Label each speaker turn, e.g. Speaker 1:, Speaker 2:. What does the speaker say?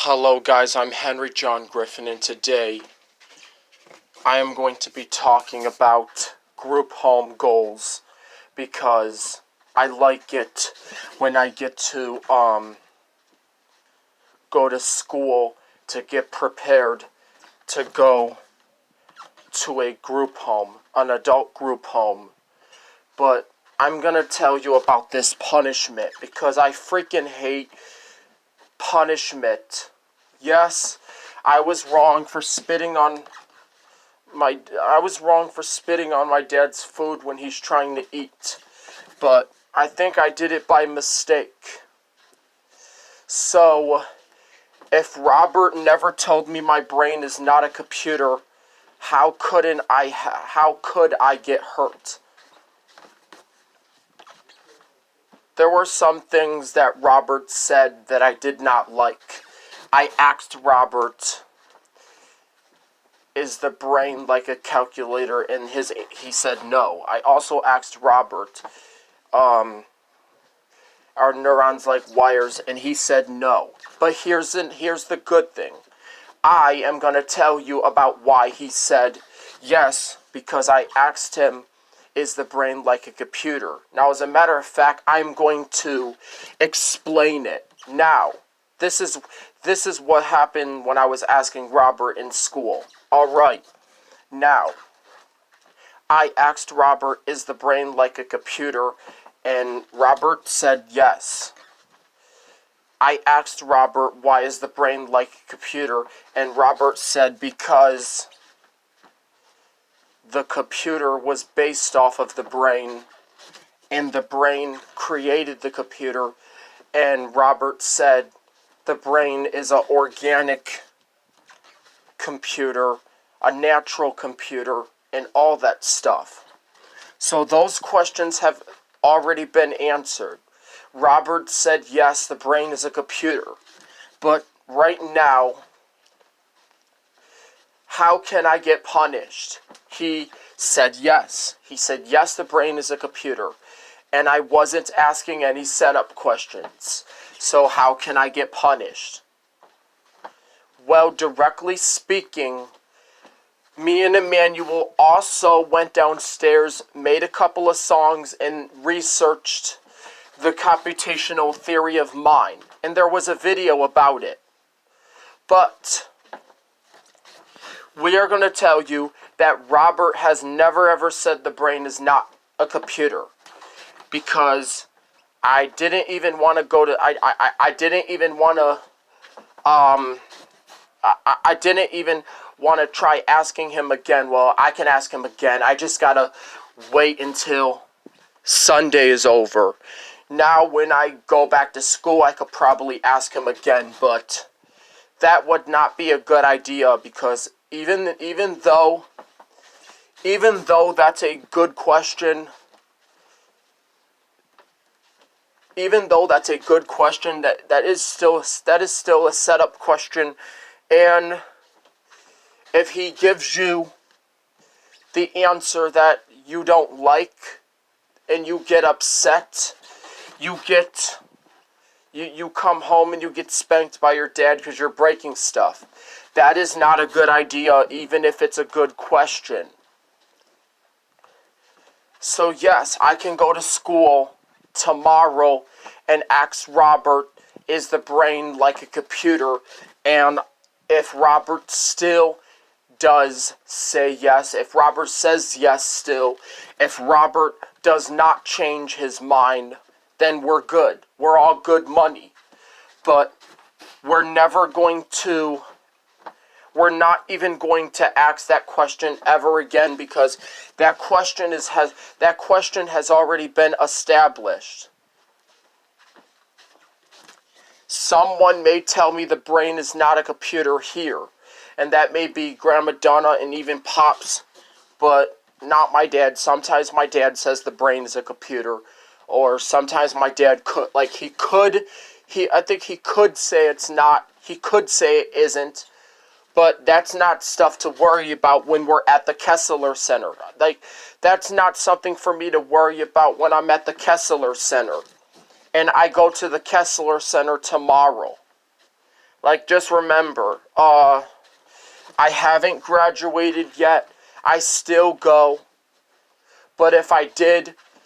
Speaker 1: Hello guys, I'm Henry John Griffin, and today I am going to be talking about group home goals because I like it when I get to go to school to get prepared to go to a group home, an adult group home. But I'm gonna tell you about this punishment because I freaking hate punishment. Yes, I was wrong for spitting on my dad's food when he's trying to eat. But I think I did it by mistake. So, if Robert never told me my brain is not a computer, how could I get hurt? There were some things that Robert said that I did not like. I asked Robert, is the brain like a calculator? And he said no. I also asked Robert, are neurons like wires? And he said no. But here's the good thing. I am going to tell you about why he said yes, because I asked him, is the brain like a computer? Now, as a matter of fact, I'm going to explain it. Now, this is what happened when I was asking Robert in school. Alright, now, I asked Robert, is the brain like a computer? And Robert said yes. I asked Robert, why is the brain like a computer? And Robert said, because the computer was based off of the brain, and the brain created the computer. And Robert said the brain is an organic computer, a natural computer, and all that stuff. So those questions have already been answered. Robert said yes, the brain is a computer. But right now, how can I get punished? He said yes. He said yes, the brain is a computer. And I wasn't asking any setup questions. So how can I get punished? Well, directly speaking, me and Emmanuel also went downstairs, made a couple of songs, and researched the computational theory of mind. And there was a video about it. But we are going to tell you that Robert has never ever said the brain is not a computer. Because I didn't even want to go to, I didn't even want to, I didn't even want to try asking him again. Well, I can ask him again. I just got to wait until Sunday is over. Now, when I go back to school, I could probably ask him again, but that would not be a good idea because even though that's a good question, that is still a setup question. And if he gives you the answer that you don't like and you get upset, you come home and you get spanked by your dad because you're breaking stuff. That is not a good idea, even if it's a good question. So yes, I can go to school tomorrow and ask Robert, is the brain like a computer? And if Robert still does say yes, if Robert says yes still, if Robert does not change his mind, then we're good. We're all good money. But we're not even going to ask that question ever again because that question has already been established. Someone may tell me the brain is not a computer here, and that may be Grandma Donna and even Pops, but not my dad. Sometimes my dad says the brain is a computer, or sometimes my dad I think he could say it's not, he could say it isn't, but that's not stuff to worry about when we're at the Kessler Center. Like, that's not something for me to worry about when I'm at the Kessler Center. And I go to the Kessler Center tomorrow. Like, just remember, I haven't graduated yet. I still go. But if I did,